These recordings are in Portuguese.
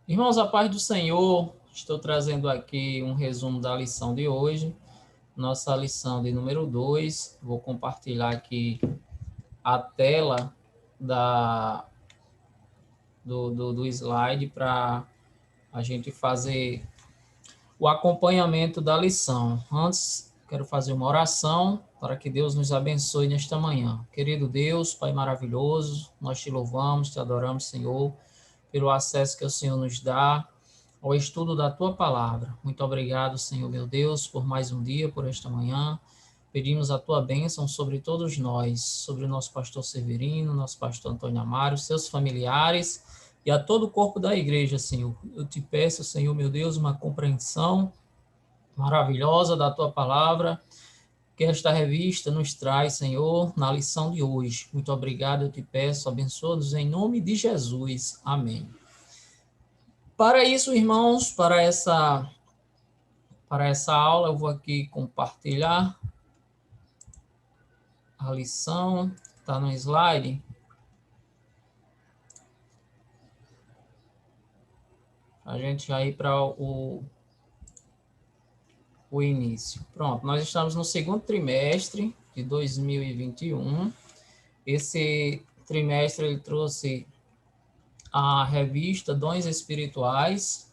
Irmãos, a paz do Senhor, estou trazendo aqui um resumo da lição de hoje, nossa lição de número 2. Vou compartilhar aqui a tela da, do slide para a gente fazer o acompanhamento da lição. Antes, quero fazer uma oração para que Deus nos abençoe nesta manhã. Querido Deus, Pai maravilhoso, nós te louvamos, te adoramos, Senhor, pelo acesso que o Senhor nos dá ao estudo da tua palavra. Muito obrigado, Senhor meu Deus, por mais um dia, por esta manhã. Pedimos a tua bênção sobre todos nós, sobre o nosso pastor Severino, nosso pastor Antônio Amaro, seus familiares e a todo o corpo da igreja, Senhor. Eu te peço, Senhor meu Deus, uma compreensão maravilhosa da tua palavra, que esta revista nos traz, Senhor, na lição de hoje. Muito obrigado, eu te peço, abençoa-nos em nome de Jesus. Amém. Para isso, irmãos, para essa aula, eu vou aqui compartilhar a lição, está no slide. A gente já ir para o início. Pronto, nós estamos no segundo trimestre de 2021. Esse trimestre ele trouxe a revista Dons Espirituais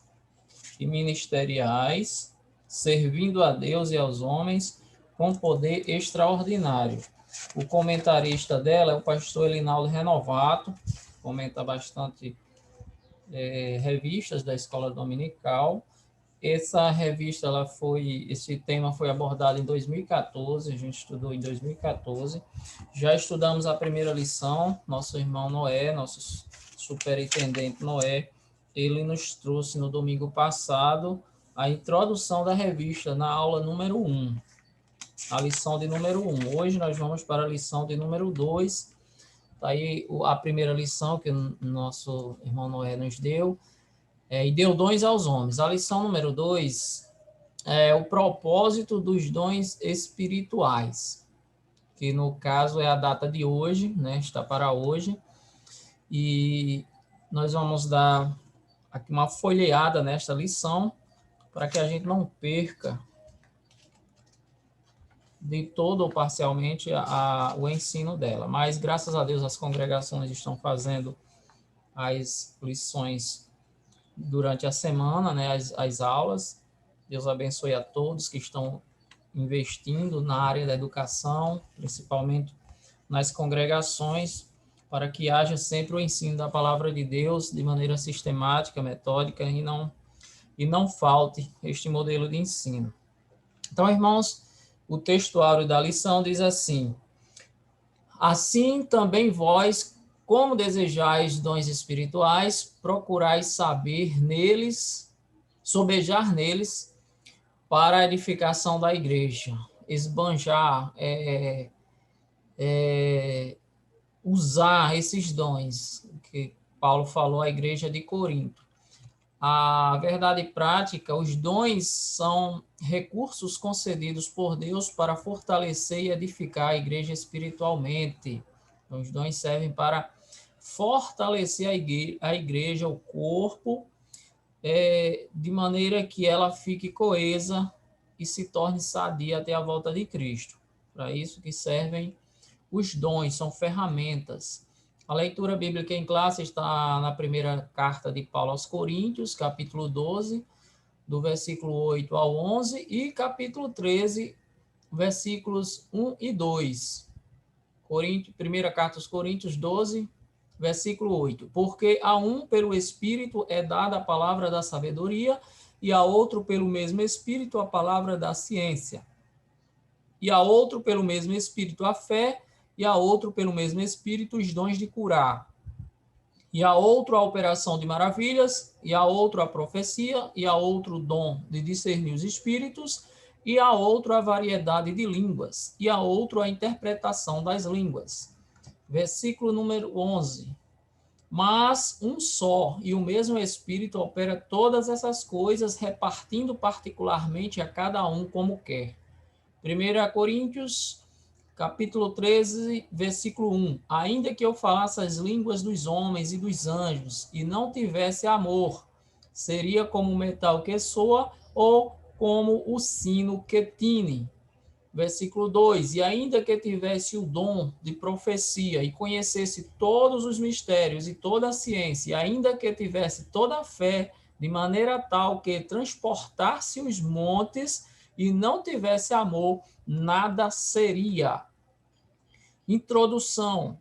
e Ministeriais, servindo a Deus e aos homens com poder extraordinário. O comentarista dela é o pastor Elinaldo Renovato, comenta bastante revistas da Escola Dominical. Essa revista, esse tema foi abordado em 2014, a gente estudou em 2014. Já estudamos a primeira lição, nosso irmão Noé, nosso superintendente Noé, ele nos trouxe no domingo passado a introdução da revista na aula número 1, a lição de número 1. Hoje nós vamos para a lição de número 2. Tá aí a primeira lição que o nosso irmão Noé nos deu, e deu dons aos homens. A lição número 2 é o propósito dos dons espirituais, que no caso é a data de hoje, né? Está para hoje. E nós vamos dar aqui uma folheada nesta lição, para que a gente não perca de todo ou parcialmente o ensino dela. Mas, graças a Deus, as congregações estão fazendo as lições durante a semana, né, as aulas. Deus abençoe a todos que estão investindo na área da educação, principalmente nas congregações, para que haja sempre o ensino da palavra de Deus de maneira sistemática, metódica e não falte este modelo de ensino. Então, irmãos, o textuário da lição diz assim: assim também vós, como desejais dons espirituais, procurais saber neles, sobejar neles, para a edificação da igreja, esbanjar, usar esses dons que Paulo falou à igreja de Corinto. A verdade prática, os dons são recursos concedidos por Deus para fortalecer e edificar a igreja espiritualmente. Então, os dons servem para fortalecer a igreja, o corpo, de maneira que ela fique coesa e se torne sadia até a volta de Cristo. Para isso que servem os dons, são ferramentas. A leitura bíblica em classe está na primeira carta de Paulo aos Coríntios, capítulo 12, do versículo 8 ao 11, e capítulo 13, versículos 1 e 2. Primeira carta aos Coríntios 12, versículo 8. Porque a um pelo Espírito é dada a palavra da sabedoria, e a outro pelo mesmo Espírito a palavra da ciência, e a outro pelo mesmo Espírito a fé, e a outro pelo mesmo Espírito os dons de curar, e a outro a operação de maravilhas, e a outro a profecia, e a outro o dom de discernir os espíritos, e a outro a variedade de línguas, e a outro a interpretação das línguas. Versículo número 11. Mas um só e o mesmo Espírito opera todas essas coisas, repartindo particularmente a cada um como quer. 1 Coríntios, capítulo 13, versículo 1. Ainda que eu falasse as línguas dos homens e dos anjos, e não tivesse amor, seria como o metal que soa ou como o sino que tine. Versículo 2: E ainda que tivesse o dom de profecia e conhecesse todos os mistérios e toda a ciência, e ainda que tivesse toda a fé, de maneira tal que transportasse os montes e não tivesse amor, nada seria. Introdução.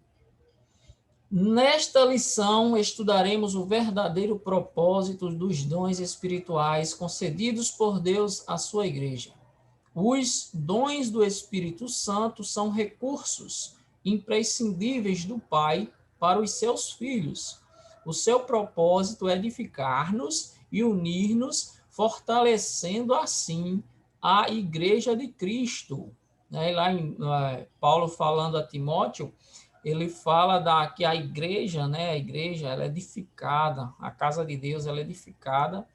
Nesta lição, estudaremos o verdadeiro propósito dos dons espirituais concedidos por Deus à sua igreja. Os dons do Espírito Santo são recursos imprescindíveis do Pai para os seus filhos. O seu propósito é edificar-nos e unir-nos, fortalecendo assim a Igreja de Cristo. Lá em Paulo falando a Timóteo, ele fala que a igreja, a igreja ela é edificada, a casa de Deus ela é edificada,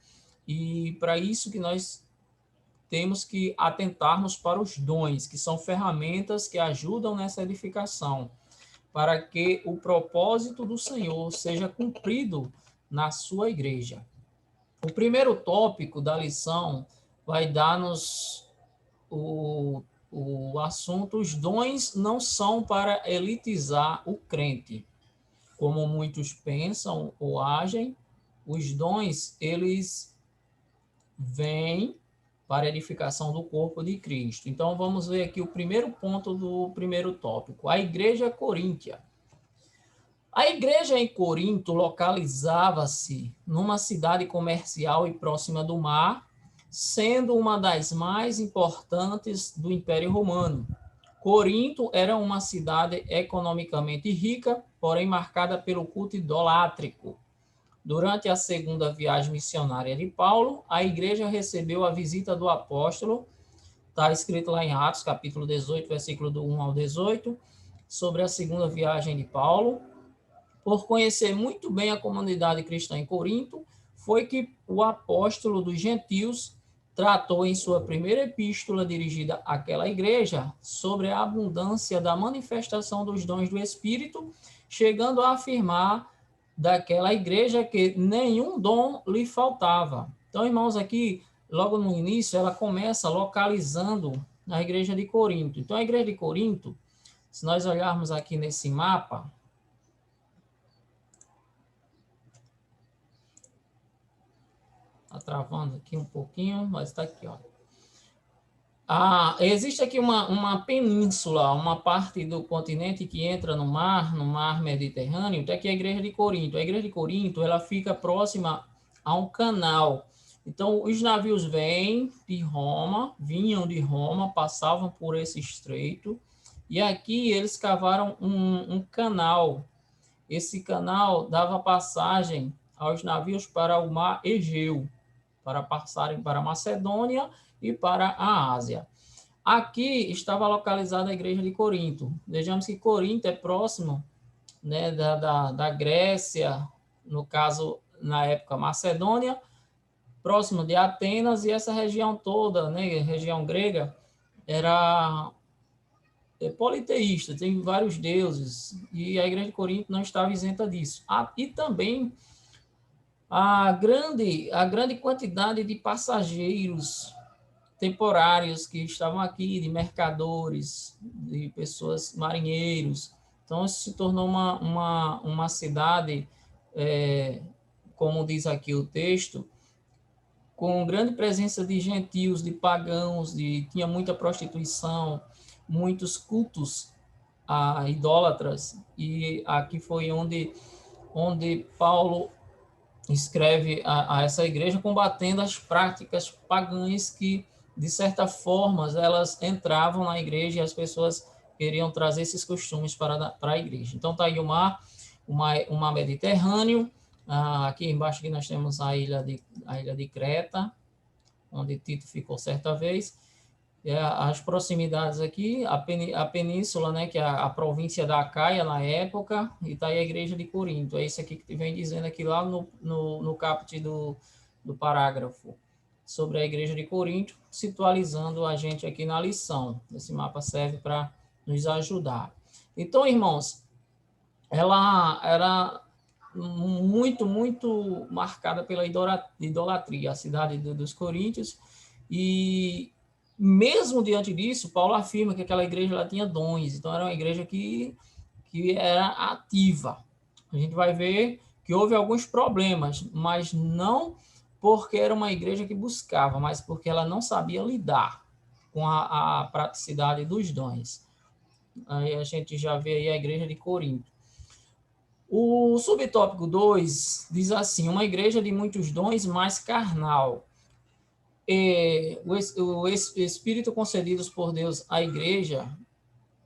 e para isso que nós temos que atentarmos para os dons, que são ferramentas que ajudam nessa edificação, para que o propósito do Senhor seja cumprido na sua igreja. O primeiro tópico da lição vai dar-nos o assunto: os dons não são para elitizar o crente, como muitos pensam ou agem. Os dons, eles vêm para a edificação do corpo de Cristo. Então, vamos ver aqui o primeiro ponto do primeiro tópico: a igreja coríntia. A igreja em Corinto localizava-se numa cidade comercial e próxima do mar, sendo uma das mais importantes do Império Romano. Corinto era uma cidade economicamente rica, porém marcada pelo culto idolátrico. Durante a segunda viagem missionária de Paulo, a igreja recebeu a visita do apóstolo, está escrito lá em Atos, capítulo 18, versículo do 1 ao 18, sobre a segunda viagem de Paulo. Por conhecer muito bem a comunidade cristã em Corinto, foi que o apóstolo dos gentios tratou em sua primeira epístola dirigida àquela igreja sobre a abundância da manifestação dos dons do Espírito, chegando a afirmar daquela igreja que nenhum dom lhe faltava. Então, irmãos, aqui, logo no início, ela começa localizando a igreja de Corinto. Então, a igreja de Corinto, se nós olharmos aqui nesse mapa, está travando aqui um pouquinho, mas está aqui, ó. Existe aqui uma península, uma parte do continente que entra no mar Mediterrâneo, até aqui é a igreja de Corinto. A igreja de Corinto, ela fica próxima a um canal. Então, os navios vinham de Roma, passavam por esse estreito, e aqui eles cavaram um canal. Esse canal dava passagem aos navios para o mar Egeu, para passarem para a Macedônia e para a Ásia. Aqui estava localizada a igreja de Corinto. Vejamos que Corinto é próximo, da Grécia, no caso, na época, Macedônia, próximo de Atenas, e essa região toda, região grega, era politeísta, tem vários deuses, e a igreja de Corinto não estava isenta disso. E também a grande quantidade de passageiros temporários que estavam aqui, de mercadores, de pessoas, marinheiros. Então, isso se tornou uma cidade, como diz aqui o texto, com grande presença de gentios, de pagãos, tinha muita prostituição, muitos cultos a idólatras, e aqui foi onde Paulo escreve a essa igreja, combatendo as práticas pagãs que, de certa forma, elas entravam na igreja e as pessoas queriam trazer esses costumes para a igreja. Então, está aí o mar Mediterrâneo. Aqui embaixo aqui nós temos a ilha de Creta, onde Tito ficou certa vez. As proximidades aqui, a península, que é a província da Acaia na época, e está aí a igreja de Corinto. É isso aqui que vem dizendo aqui lá no caput do parágrafo, sobre a igreja de Corinto, situalizando a gente aqui na lição. Esse mapa serve para nos ajudar. Então, irmãos, ela era muito, muito marcada pela idolatria, a cidade dos coríntios, e mesmo diante disso, Paulo afirma que aquela igreja ela tinha dons, então era uma igreja que era ativa. A gente vai ver que houve alguns problemas, mas não porque era uma igreja que buscava, mas porque ela não sabia lidar com a praticidade dos dons. Aí a gente já vê aí a igreja de Corinto. O subtópico 2 diz assim: uma igreja de muitos dons, mas carnal. O Espírito concedidos por Deus à igreja,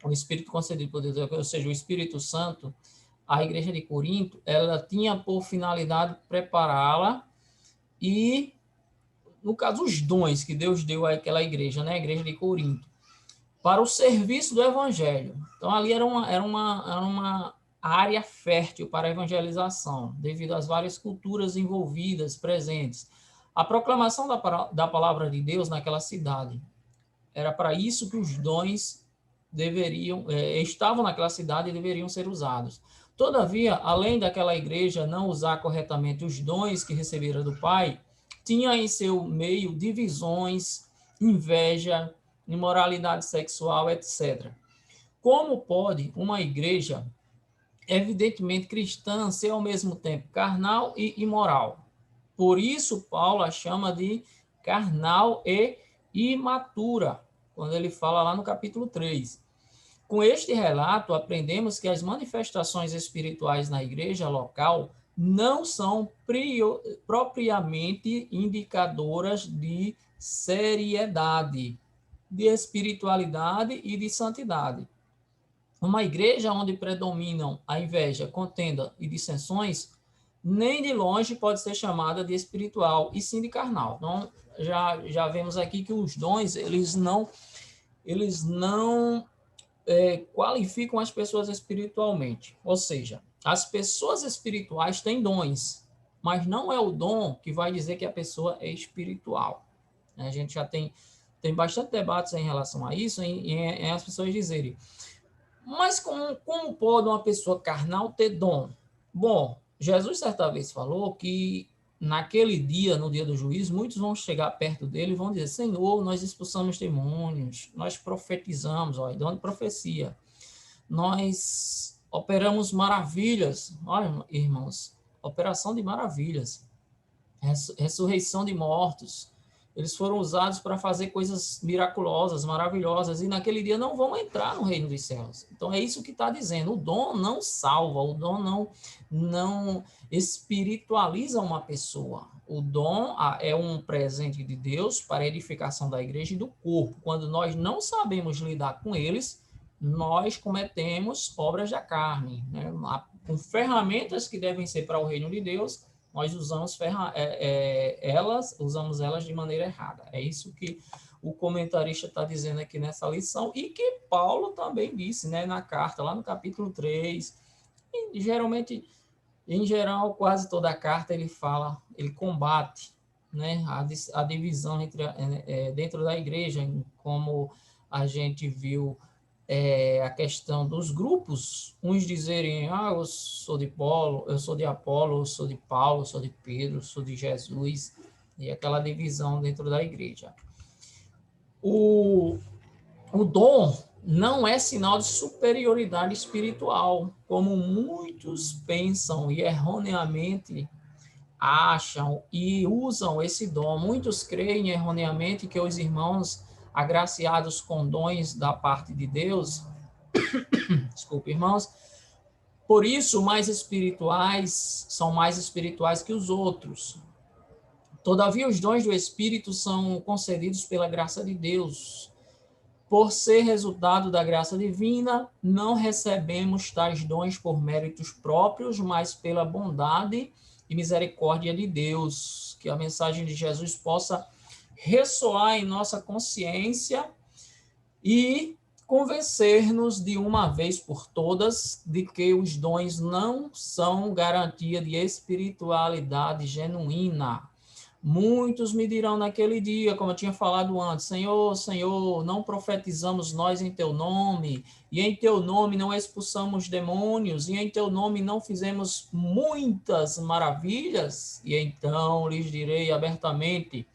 o Espírito concedido por Deus, ou seja, o Espírito Santo, a igreja de Corinto, ela tinha por finalidade prepará-la e, no caso, os dons que Deus deu àquela igreja, né, a igreja de Corinto, para o serviço do evangelho. Então, ali era uma área fértil para a evangelização, devido às várias culturas envolvidas, presentes. A proclamação da palavra de Deus naquela cidade. Era para isso que os dons estavam naquela cidade e deveriam ser usados. Todavia, além daquela igreja não usar corretamente os dons que recebera do Pai, tinha em seu meio divisões, inveja, imoralidade sexual, etc. Como pode uma igreja, evidentemente cristã, ser ao mesmo tempo carnal e imoral? Por isso, Paulo a chama de carnal e imatura, quando ele fala lá no capítulo 3. Com este relato, aprendemos que as manifestações espirituais na igreja local não são propriamente indicadoras de seriedade, de espiritualidade e de santidade. Uma igreja onde predominam a inveja, contenda e dissensões, nem de longe pode ser chamada de espiritual, e sim de carnal. Então, já vemos aqui que os dons, eles não qualificam as pessoas espiritualmente. Ou seja, as pessoas espirituais têm dons, mas não é o dom que vai dizer que a pessoa é espiritual. A gente já tem bastante debates em relação a isso, em as pessoas dizerem, mas como pode uma pessoa carnal ter dom? Bom, Jesus certa vez falou que naquele dia, no dia do juízo, muitos vão chegar perto dele e vão dizer: Senhor, nós expulsamos demônios, nós profetizamos, ó, dom de profecia, nós operamos maravilhas. Olha, irmãos, operação de maravilhas, ressurreição de mortos. Eles foram usados para fazer coisas miraculosas, maravilhosas, e naquele dia não vão entrar no reino dos céus. Então é isso que está dizendo. O dom não salva, o dom não espiritualiza uma pessoa. O dom é um presente de Deus para a edificação da igreja e do corpo. Quando nós não sabemos lidar com eles, nós cometemos obras da carne, né? Com ferramentas que devem ser para o reino de Deus, nós usamos elas de maneira errada. É isso que o comentarista está dizendo aqui nessa lição, e que Paulo também disse, né, na carta, lá no capítulo 3. E, geralmente, em geral, quase toda a carta ele combate, né, a divisão dentro da igreja, como a gente viu a questão dos grupos, uns dizerem, eu sou de Paulo, eu sou de Apolo, eu sou de Paulo, eu sou de Pedro, eu sou de Jesus, e aquela divisão dentro da igreja. O dom não é sinal de superioridade espiritual, como muitos pensam e erroneamente acham e usam esse dom. Muitos creem erroneamente que os irmãos agraciados com dons da parte de Deus, desculpe, irmãos, por isso são mais espirituais que os outros. Todavia, os dons do Espírito são concedidos pela graça de Deus. Por ser resultado da graça divina, não recebemos tais dons por méritos próprios, mas pela bondade e misericórdia de Deus. Que a mensagem de Jesus possa ressoar em nossa consciência e convencer-nos de uma vez por todas de que os dons não são garantia de espiritualidade genuína, Muitos me dirão naquele dia, como eu tinha falado antes, Senhor, Senhor, não profetizamos nós em teu nome, e em teu nome não expulsamos demônios, e em teu nome não fizemos muitas maravilhas? E então lhes direi abertamente,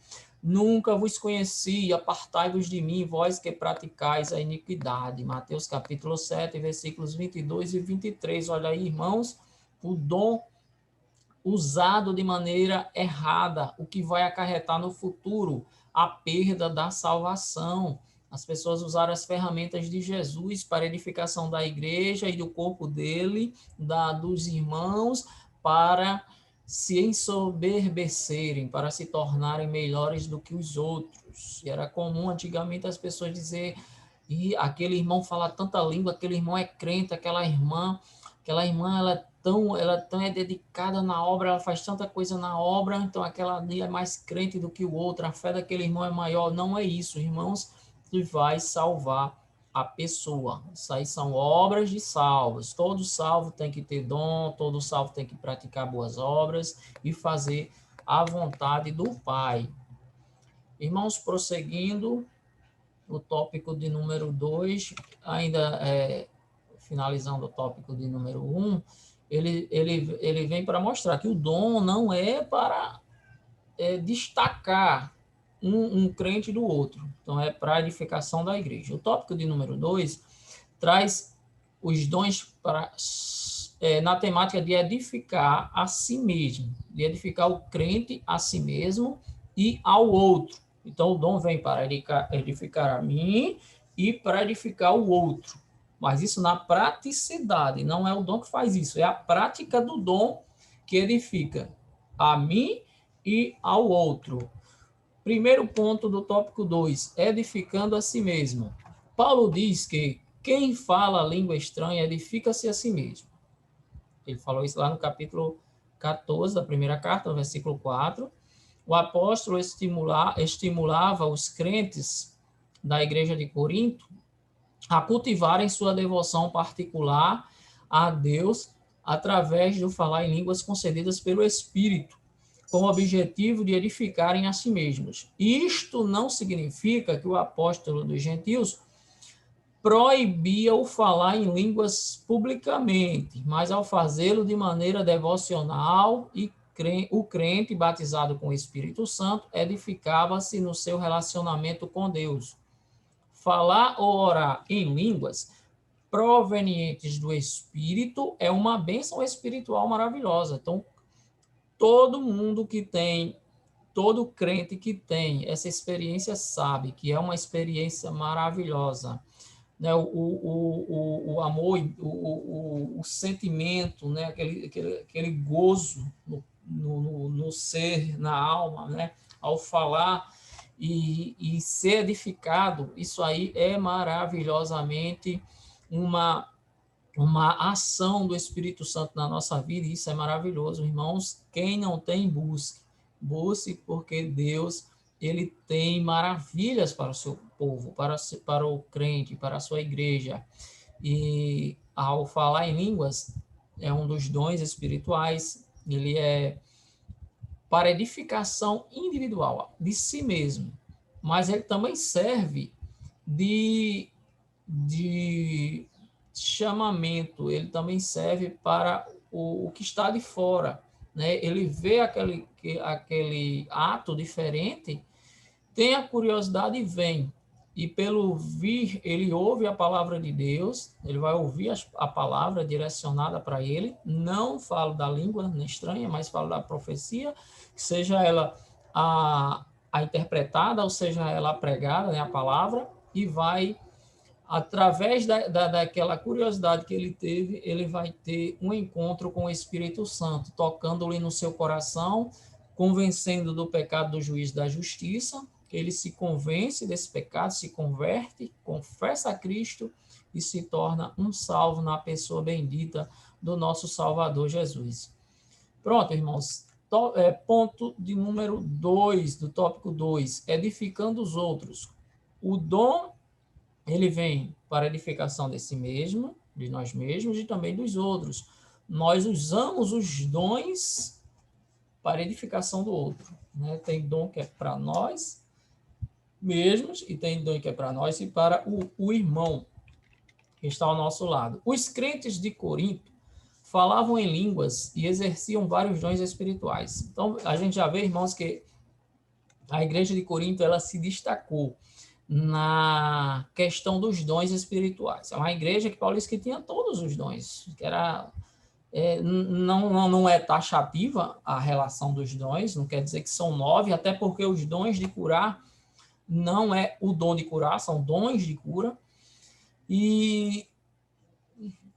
nunca vos conheci, apartai-vos de mim, vós que praticais a iniquidade. Mateus capítulo 7, versículos 22 e 23. Olha aí, irmãos, o dom usado de maneira errada, o que vai acarretar no futuro a perda da salvação. As pessoas usaram as ferramentas de Jesus para a edificação da igreja e do corpo dele, dos irmãos, para se ensoberbecerem, para se tornarem melhores do que os outros. E era comum antigamente as pessoas dizer, e aquele irmão fala tanta língua, aquele irmão é crente, aquela irmã ela é dedicada na obra, ela faz tanta coisa na obra, então aquela ali é mais crente do que o outro, a fé daquele irmão é maior. Não é isso, irmãos, que vai salvar a pessoa. Isso aí são obras de salvos. Todo salvo tem que ter dom, todo salvo tem que praticar boas obras e fazer a vontade do Pai. Irmãos, prosseguindo, o tópico de número 2, ainda finalizando o tópico de número 1, ele vem para mostrar que o dom não é para destacar um crente do outro. Então, é para a edificação da igreja. O tópico de número 2 traz os dons na temática de edificar a si mesmo, de edificar o crente a si mesmo e ao outro. Então, o dom vem para edificar a mim e para edificar o outro. Mas isso na praticidade, não é o dom que faz isso, é a prática do dom que edifica a mim e ao outro. Primeiro ponto do tópico 2, edificando a si mesmo. Paulo diz que quem fala língua estranha edifica-se a si mesmo. Ele falou isso lá no capítulo 14 da primeira carta, no versículo 4. O apóstolo estimulava os crentes da igreja de Corinto a cultivarem sua devoção particular a Deus através do falar em línguas concedidas pelo Espírito, com o objetivo de edificarem a si mesmos. Isto não significa que o apóstolo dos gentios proibia o falar em línguas publicamente, mas ao fazê-lo de maneira devocional e o crente batizado com o Espírito Santo edificava-se no seu relacionamento com Deus. Falar ou orar em línguas provenientes do Espírito é uma bênção espiritual maravilhosa. Então, todo crente que tem essa experiência sabe que é uma experiência maravilhosa. Né? O amor, o sentimento, né? aquele gozo no ser, na alma, né? Ao falar e ser edificado, isso aí é maravilhosamente uma ação do Espírito Santo na nossa vida, e isso é maravilhoso, irmãos. Quem não tem, busque, porque Deus, ele tem maravilhas para o seu povo, para o crente, para a sua igreja. E ao falar em línguas, é um dos dons espirituais, ele é para edificação individual de si mesmo, mas ele também serve de chamamento, ele também serve para o que está de fora, né? Ele vê aquele ato diferente, tem a curiosidade e vem. E pelo vir, ele ouve a palavra de Deus, ele vai ouvir a palavra direcionada para ele. Não falo da língua estranha, mas falo da profecia, seja ela a interpretada, ou seja ela a pregada, né, a palavra, e vai, através daquela curiosidade que ele teve, ele vai ter um encontro com o Espírito Santo, tocando-lhe no seu coração, convencendo do pecado, do juízo, da justiça. Ele se convence desse pecado, se converte, confessa a Cristo e se torna um salvo na pessoa bendita do nosso Salvador Jesus. Pronto, irmãos. Ponto de número 2, do tópico 2, edificando os outros. O dom, ele vem para a edificação de si mesmo, de nós mesmos e também dos outros. Nós usamos os dons para a edificação do outro. Né? Tem dom que é para nós mesmos e tem dom que é para nós e para o irmão que está ao nosso lado. Os crentes de Corinto falavam em línguas e exerciam vários dons espirituais. Então, a gente já vê, irmãos, que a igreja de Corinto ela se destacou na questão dos dons espirituais. É uma igreja que Paulo disse que tinha todos os dons, que era não é taxativa a relação dos dons, não quer dizer que são 9, até porque os dons de curar não é o dom de curar, são dons de cura. E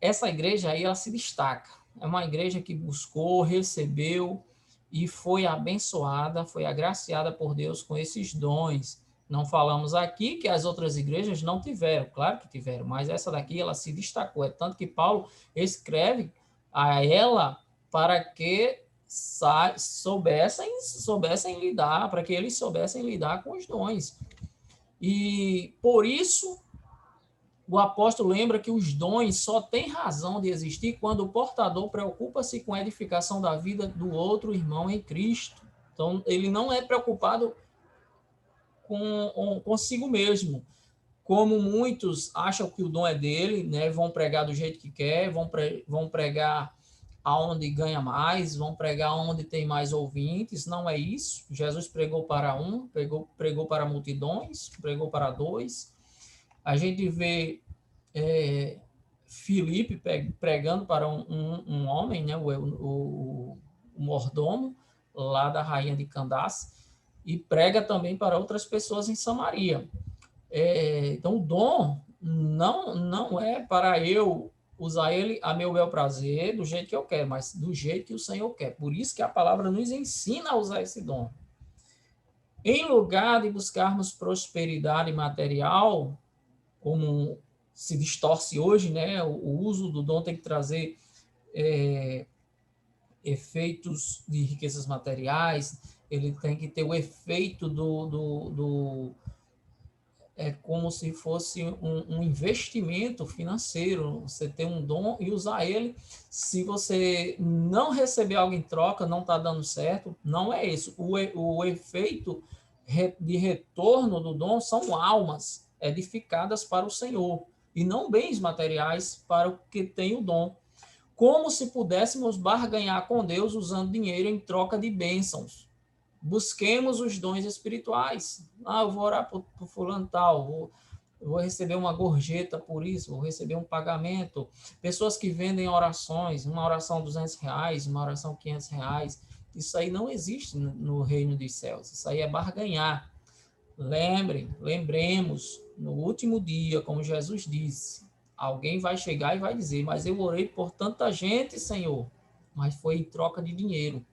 essa igreja aí, ela se destaca. É uma igreja que buscou, recebeu e foi abençoada, foi agraciada por Deus com esses dons. Não falamos aqui que as outras igrejas não tiveram, claro que tiveram, mas essa daqui, ela se destacou. É tanto que Paulo escreve a ela para que soubessem lidar, para que eles soubessem lidar com os dons. E por isso o apóstolo lembra que os dons só têm razão de existir quando o portador preocupa-se com a edificação da vida do outro irmão em Cristo. Então, ele não é preocupado consigo mesmo. Como muitos acham que o dom é dele, né? Vão pregar do jeito que quer, vão pregar aonde ganha mais, vão pregar onde tem mais ouvintes. Não é isso. Jesus pregou para um, pregou para multidões, pregou para dois. A gente vê Filipe pregando para um homem, né, o mordomo, lá da rainha de Candace, e prega também para outras pessoas em Samaria. Então, o dom não é para eu usar ele a meu bel prazer, do jeito que eu quero, mas do jeito que o Senhor quer. Por isso que a palavra nos ensina a usar esse dom. Em lugar de buscarmos prosperidade material, como se distorce hoje, né? O uso do dom tem que trazer efeitos de riquezas materiais, ele tem que ter o efeito como se fosse um investimento financeiro, você ter um dom e usar ele. Se você não receber algo em troca, não está dando certo, não é isso. O efeito de retorno do dom são almas edificadas para o Senhor, e não bens materiais para o que tem o dom. Como se pudéssemos barganhar com Deus usando dinheiro em troca de bênçãos. Busquemos os dons espirituais. Eu vou orar por fulano tal, vou receber uma gorjeta por isso, vou receber um pagamento. Pessoas que vendem orações, uma oração R$200, uma oração R$500. Isso aí não existe no reino dos céus. Isso aí é barganhar. Lembremos, no último dia, como Jesus disse, alguém vai chegar e vai dizer, mas eu orei por tanta gente, Senhor, mas foi em troca de dinheiro.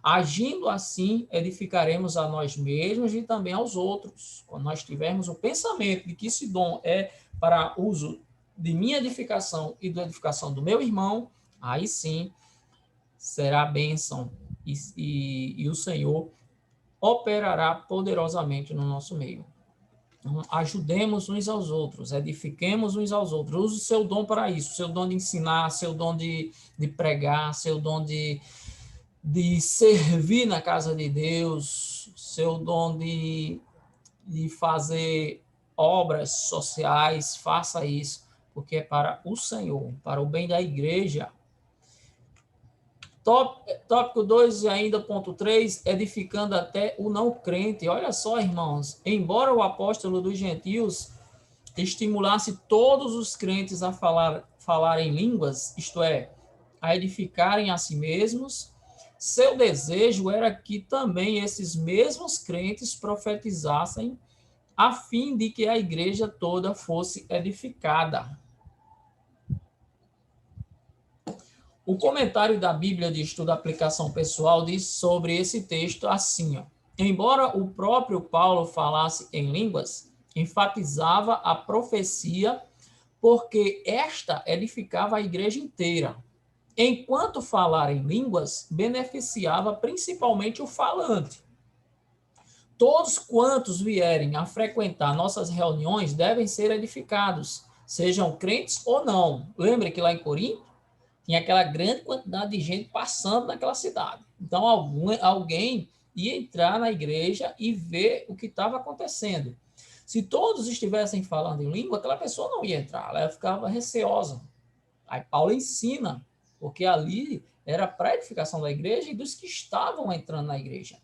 Agindo assim, edificaremos a nós mesmos e também aos outros. Quando nós tivermos o pensamento de que esse dom é para uso de minha edificação e da edificação do meu irmão, aí sim será bênção e o Senhor operará poderosamente no nosso meio. Então, ajudemos uns aos outros, edifiquemos uns aos outros. Use o seu dom para isso, seu dom de ensinar, seu dom de pregar, seu dom de servir na casa de Deus, seu dom de fazer obras sociais. Faça isso, porque é para o Senhor, para o bem da igreja. Tópico 2 e ainda ponto 3, edificando até o não crente. Olha só, irmãos, embora o apóstolo dos gentios estimulasse todos os crentes a falar em línguas, isto é, a edificarem a si mesmos, seu desejo era que também esses mesmos crentes profetizassem, a fim de que a igreja toda fosse edificada. O comentário da Bíblia de Estudo Aplicação Pessoal diz sobre esse texto assim: embora o próprio Paulo falasse em línguas, enfatizava a profecia porque esta edificava a igreja inteira. Enquanto falar em línguas beneficiava principalmente o falante. Todos quantos vierem a frequentar nossas reuniões devem ser edificados, sejam crentes ou não. Lembre que lá em Corinto, Tinha aquela grande quantidade de gente passando naquela cidade. Então, alguém ia entrar na igreja e ver o que estava acontecendo. Se todos estivessem falando em língua, aquela pessoa não ia entrar, ela ficava receosa. Aí Paulo ensina, porque ali era para a edificação da igreja e dos que estavam entrando na igreja.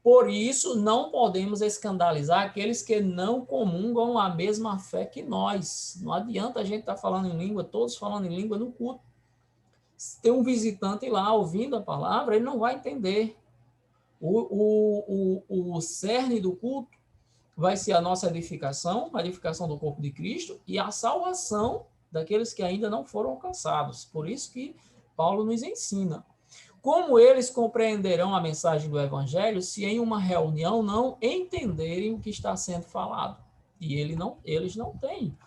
Por isso, não podemos escandalizar aqueles que não comungam a mesma fé que nós. Não adianta a gente estar falando em língua, todos falando em língua no culto. Se tem um visitante lá ouvindo a palavra, ele não vai entender. O cerne do culto vai ser a nossa edificação, a edificação do corpo de Cristo e a salvação daqueles que ainda não foram alcançados. Por isso que Paulo nos ensina. Como eles compreenderão a mensagem do Evangelho se em uma reunião não entenderem o que está sendo falado? E eles não têm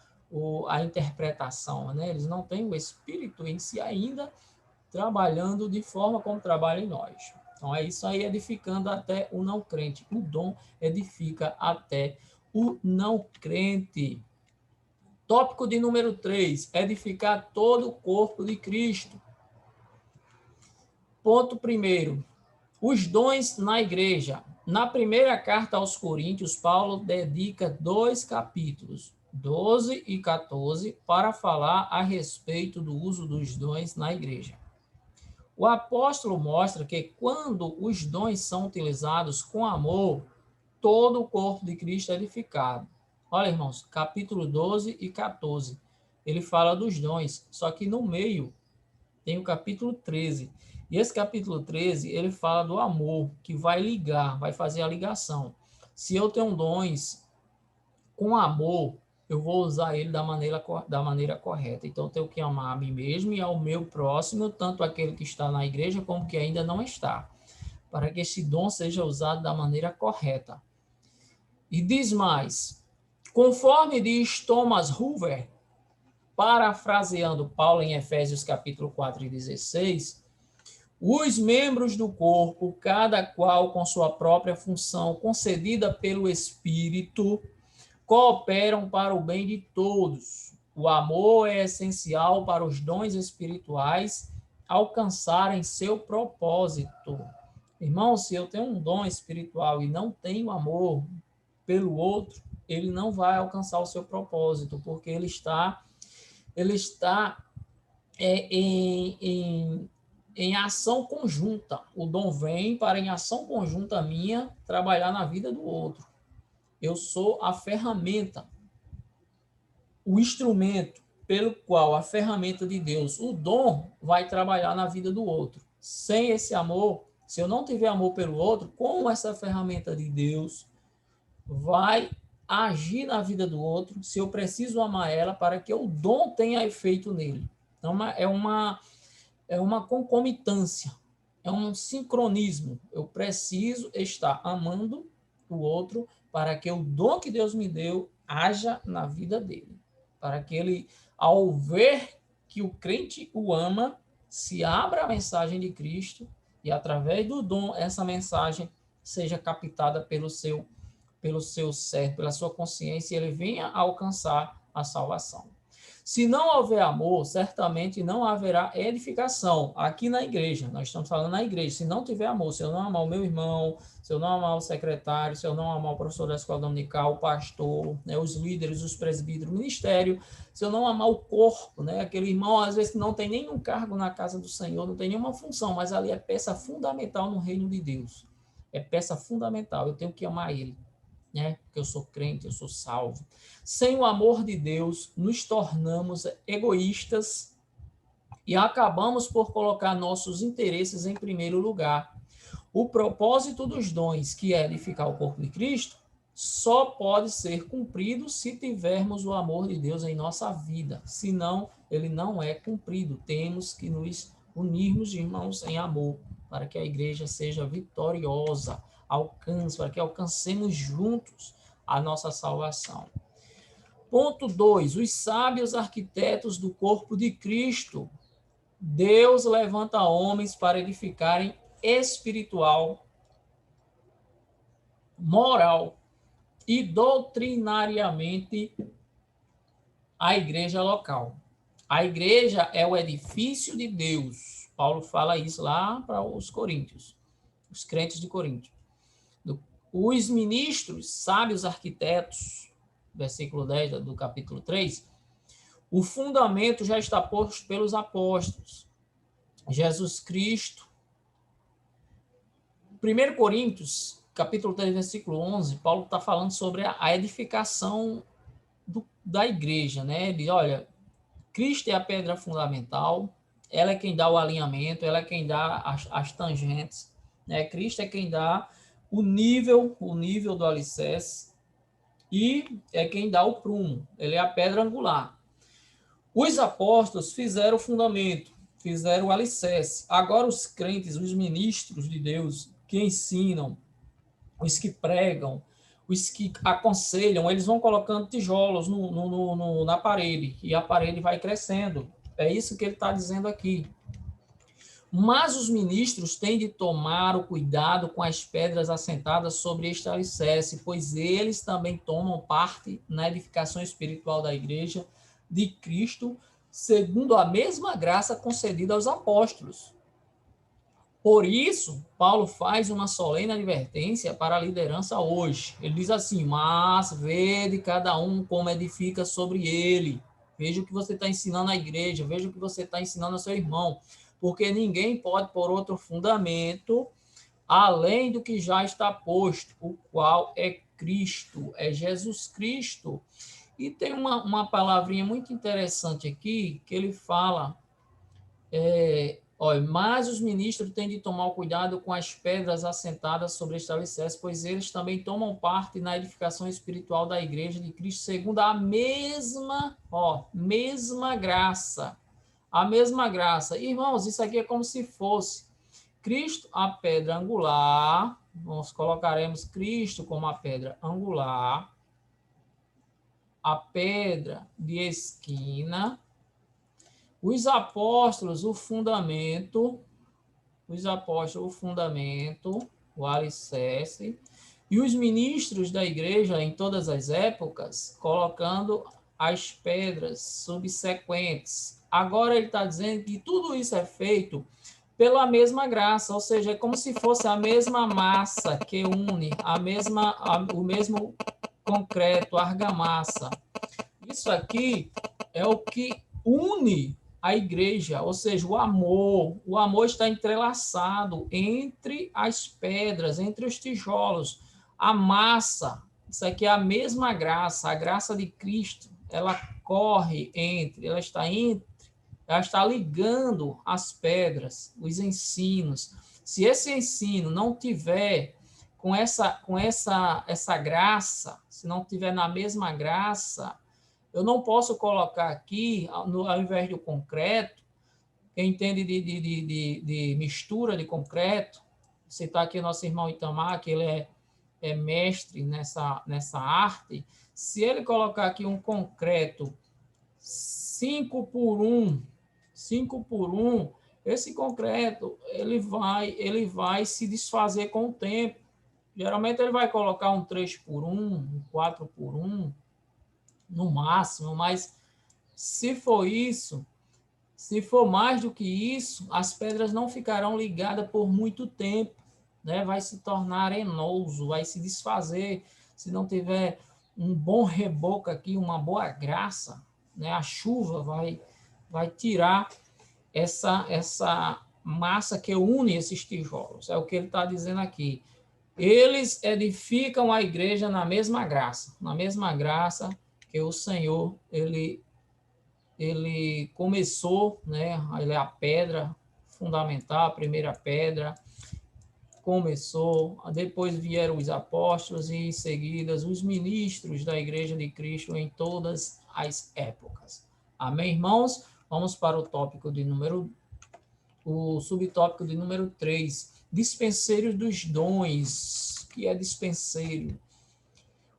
a interpretação, né? Eles não têm o Espírito em si ainda trabalhando de forma como trabalha em nós. Então, é isso aí, edificando até o não crente. O dom edifica até o não crente. Tópico de número 3, edificar todo o corpo de Cristo. Ponto primeiro, os dons na igreja. Na primeira carta aos Coríntios, Paulo dedica 2 capítulos, 12 e 14, para falar a respeito do uso dos dons na igreja. O apóstolo mostra que quando os dons são utilizados com amor, todo o corpo de Cristo é edificado. Olha, irmãos, capítulo 12 e 14. Ele fala dos dons, só que no meio tem o capítulo 13. E esse capítulo 13, ele fala do amor, que vai ligar, vai fazer a ligação. Se eu tenho dons com amor, eu vou usar ele da maneira correta. Então, eu tenho que amar a mim mesmo e ao meu próximo, tanto aquele que está na igreja como que ainda não está, para que esse dom seja usado da maneira correta. E diz mais, conforme diz Thomas Hoover, parafraseando Paulo em Efésios capítulo 4 e 16, os membros do corpo, cada qual com sua própria função concedida pelo Espírito, cooperam para o bem de todos. O amor é essencial para os dons espirituais alcançarem seu propósito. Irmão, se eu tenho um dom espiritual e não tenho amor pelo outro, ele não vai alcançar o seu propósito, porque ele está em ação conjunta. O dom vem para, em ação conjunta minha, trabalhar na vida do outro. Eu sou a ferramenta, o instrumento pelo qual a ferramenta de Deus, o dom, vai trabalhar na vida do outro. Sem esse amor, se eu não tiver amor pelo outro, como essa ferramenta de Deus vai agir na vida do outro, se eu preciso amar ela para que o dom tenha efeito nele? Então, é uma concomitância, é um sincronismo. Eu preciso estar amando o outro para que o dom que Deus me deu haja na vida dele. Para que ele, ao ver que o crente o ama, se abra a mensagem de Cristo e, através do dom, essa mensagem seja captada pelo seu ser, pela sua consciência, e ele venha a alcançar a salvação. Se não houver amor, certamente não haverá edificação aqui na igreja. Nós estamos falando na igreja. Se não tiver amor, se eu não amar o meu irmão, se eu não amar o secretário, se eu não amar o professor da escola dominical, o pastor, né, os líderes, os presbíteros, o ministério, se eu não amar o corpo, né, aquele irmão, às vezes, que não tem nenhum cargo na casa do Senhor, não tem nenhuma função, mas ali é peça fundamental no reino de Deus. É peça fundamental. Eu tenho que amar ele, né? Porque eu sou crente, eu sou salvo. Sem o amor de Deus, nos tornamos egoístas e acabamos por colocar nossos interesses em primeiro lugar. O propósito dos dons, que é edificar o corpo de Cristo, só pode ser cumprido se tivermos o amor de Deus em nossa vida. Senão, ele não é cumprido. Temos que nos unirmos, irmãos, em amor, para que a igreja seja vitoriosa, para que alcancemos juntos a nossa salvação. Ponto 2. Os sábios arquitetos do corpo de Cristo. Deus levanta homens para edificarem espiritual, moral e doutrinariamente a igreja local. A igreja é o edifício de Deus. Paulo fala isso lá para os coríntios, os crentes de Corinto. Os ministros, sábios arquitetos, versículo 10 do capítulo 3, o fundamento já está posto pelos apóstolos. Jesus Cristo. 1 Coríntios, capítulo 3, versículo 11, Paulo está falando sobre a edificação da igreja, né? Ele diz, olha, Cristo é a pedra fundamental, ela é quem dá o alinhamento, ela é quem dá as tangentes, né? Cristo é quem dá o nível do alicerce e é quem dá o prumo, ele é a pedra angular. Os apóstolos fizeram o fundamento, fizeram o alicerce. Agora os crentes, os ministros de Deus, que ensinam, os que pregam, os que aconselham, eles vão colocando tijolos na parede, e a parede vai crescendo. É isso que ele está dizendo aqui. Mas os ministros têm de tomar o cuidado com as pedras assentadas sobre este alicerce, pois eles também tomam parte na edificação espiritual da igreja de Cristo, segundo a mesma graça concedida aos apóstolos. Por isso, Paulo faz uma solene advertência para a liderança hoje. Ele diz assim, mas vede cada um como edifica sobre ele. Veja o que você está ensinando à igreja, veja o que você está ensinando ao seu irmão, porque ninguém pode pôr outro fundamento além do que já está posto, o qual é Cristo, é Jesus Cristo. E tem uma palavrinha muito interessante aqui, que ele fala, mas os ministros têm de tomar cuidado com as pedras assentadas sobre este alicerce, pois eles também tomam parte na edificação espiritual da igreja de Cristo, segundo a mesma graça. A mesma graça. Irmãos, isso aqui é como se fosse Cristo, a pedra angular, nós colocaremos Cristo como a pedra angular, a pedra de esquina, os apóstolos, o fundamento, o alicerce, e os ministros da igreja em todas as épocas, colocando as pedras subsequentes. Agora ele está dizendo que tudo isso é feito pela mesma graça, ou seja, é como se fosse a mesma massa que une, o mesmo concreto, argamassa. Isso aqui é o que une a igreja, ou seja, o amor está entrelaçado entre as pedras, entre os tijolos, a massa, isso aqui é a mesma graça, a graça de Cristo, ela corre ela está ligando as pedras, os ensinos. Se esse ensino não tiver com essa graça, se não tiver na mesma graça, eu não posso colocar aqui, ao invés do concreto, quem entende de mistura de concreto, citar aqui o nosso irmão Itamar, que ele é mestre nessa arte, se ele colocar aqui um concreto 5 por 1, esse concreto ele vai se desfazer com o tempo. Geralmente ele vai colocar um 3 por 1, um 4 por 1, no máximo, mas se for mais do que isso, as pedras não ficarão ligadas por muito tempo, né? Vai se tornar arenoso, vai se desfazer, se não tiver um bom reboco aqui, uma boa graça, né? A chuva vai tirar essa massa que une esses tijolos, é o que ele está dizendo aqui. Eles edificam a igreja na mesma graça que o Senhor, ele começou, né? Ele é a pedra fundamental, a primeira pedra, começou, depois vieram os apóstolos e em seguida os ministros da igreja de Cristo em todas as épocas. Amém, irmãos? Vamos para o subtópico de número 3, dispenseiros dos dons. O que é dispenseiro?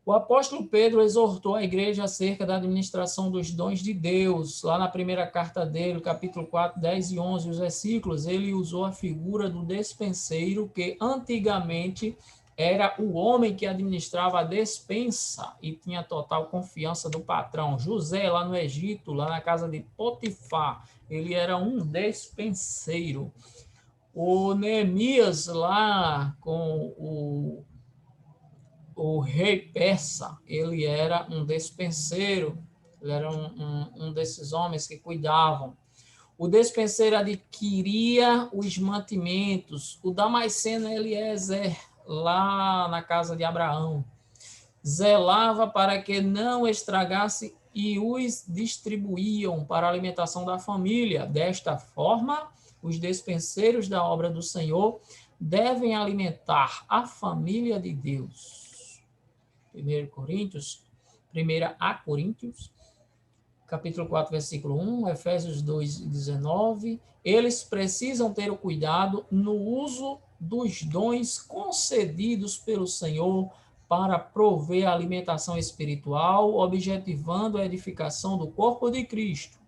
O apóstolo Pedro exortou a igreja acerca da administração dos dons de Deus. Lá na primeira carta dele, capítulo 4, 10 e 11, os versículos, ele usou a figura do despenseiro que antigamente era o homem que administrava a despensa e tinha total confiança do patrão. José, lá no Egito, lá na casa de Potifar, ele era um despenseiro. O Neemias, lá com o rei persa, ele era um despenseiro, ele era um desses homens que cuidavam. O despenseiro adquiria os mantimentos. O Damasceno Eliezer, lá na casa de Abraão, zelava para que não estragasse e os distribuíam para a alimentação da família. Desta forma, os despenseiros da obra do Senhor devem alimentar a família de Deus. 1 Coríntios, 1 Coríntios, capítulo 4, versículo 1, Efésios 2, 19. Eles precisam ter o cuidado no uso dos dons concedidos pelo Senhor para prover a alimentação espiritual, objetivando a edificação do corpo de Cristo.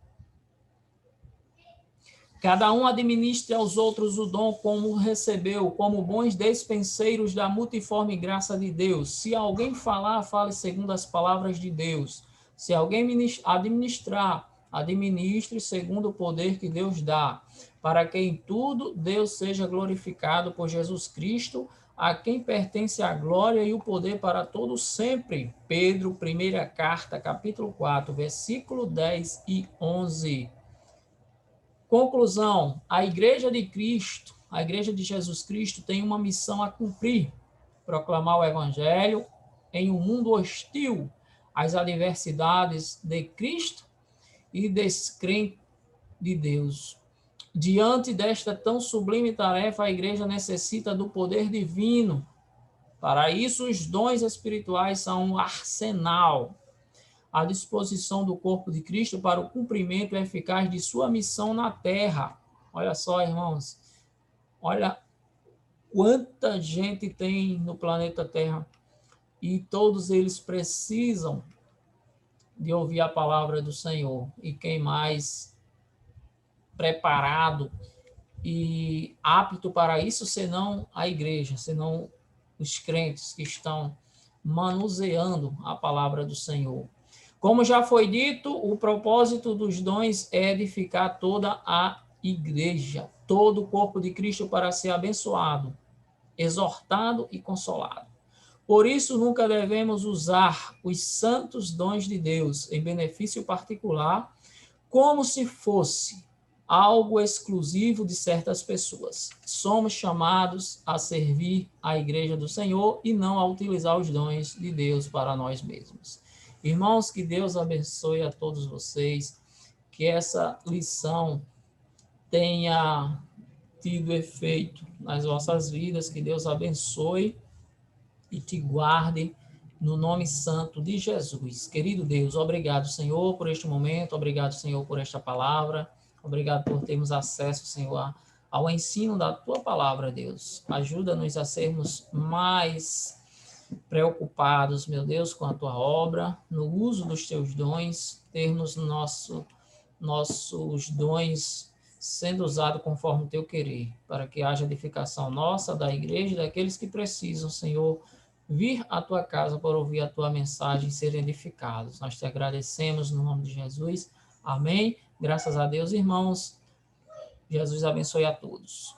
Cada um administre aos outros o dom como recebeu, como bons despenseiros da multiforme graça de Deus. Se alguém falar, fale segundo as palavras de Deus. Se alguém administrar, administre segundo o poder que Deus dá, para que em tudo Deus seja glorificado por Jesus Cristo, a quem pertence a glória e o poder para todos sempre. Pedro, primeira carta, capítulo 4, versículo 10 e 11. Conclusão: a Igreja de Cristo, a Igreja de Jesus Cristo tem uma missão a cumprir: proclamar o Evangelho em um mundo hostil às adversidades de Cristo e descrente de Deus. Diante desta tão sublime tarefa, a Igreja necessita do poder divino. Para isso, os dons espirituais são um arsenal à disposição do corpo de Cristo para o cumprimento eficaz de sua missão na terra. Olha só, irmãos, olha quanta gente tem no planeta Terra e todos eles precisam de ouvir a palavra do Senhor. E quem mais preparado e apto para isso, senão a igreja, senão os crentes que estão manuseando a palavra do Senhor. Como já foi dito, o propósito dos dons é edificar toda a igreja, todo o corpo de Cristo para ser abençoado, exortado e consolado. Por isso, nunca devemos usar os santos dons de Deus em benefício particular, como se fosse algo exclusivo de certas pessoas. Somos chamados a servir a igreja do Senhor e não a utilizar os dons de Deus para nós mesmos. Irmãos, que Deus abençoe a todos vocês, que essa lição tenha tido efeito nas vossas vidas, que Deus abençoe e te guarde no nome santo de Jesus. Querido Deus, obrigado, Senhor, por este momento, obrigado, Senhor, por esta palavra, obrigado por termos acesso, Senhor, ao ensino da tua palavra, Deus. Ajuda-nos a sermos mais preocupados, meu Deus, com a tua obra, no uso dos teus dons, termos nossos dons sendo usados conforme o teu querer, para que haja edificação nossa, da igreja, daqueles que precisam, Senhor, vir à tua casa para ouvir a tua mensagem e serem edificados. Nós te agradecemos no nome de Jesus. Amém. Graças a Deus, irmãos. Jesus abençoe a todos.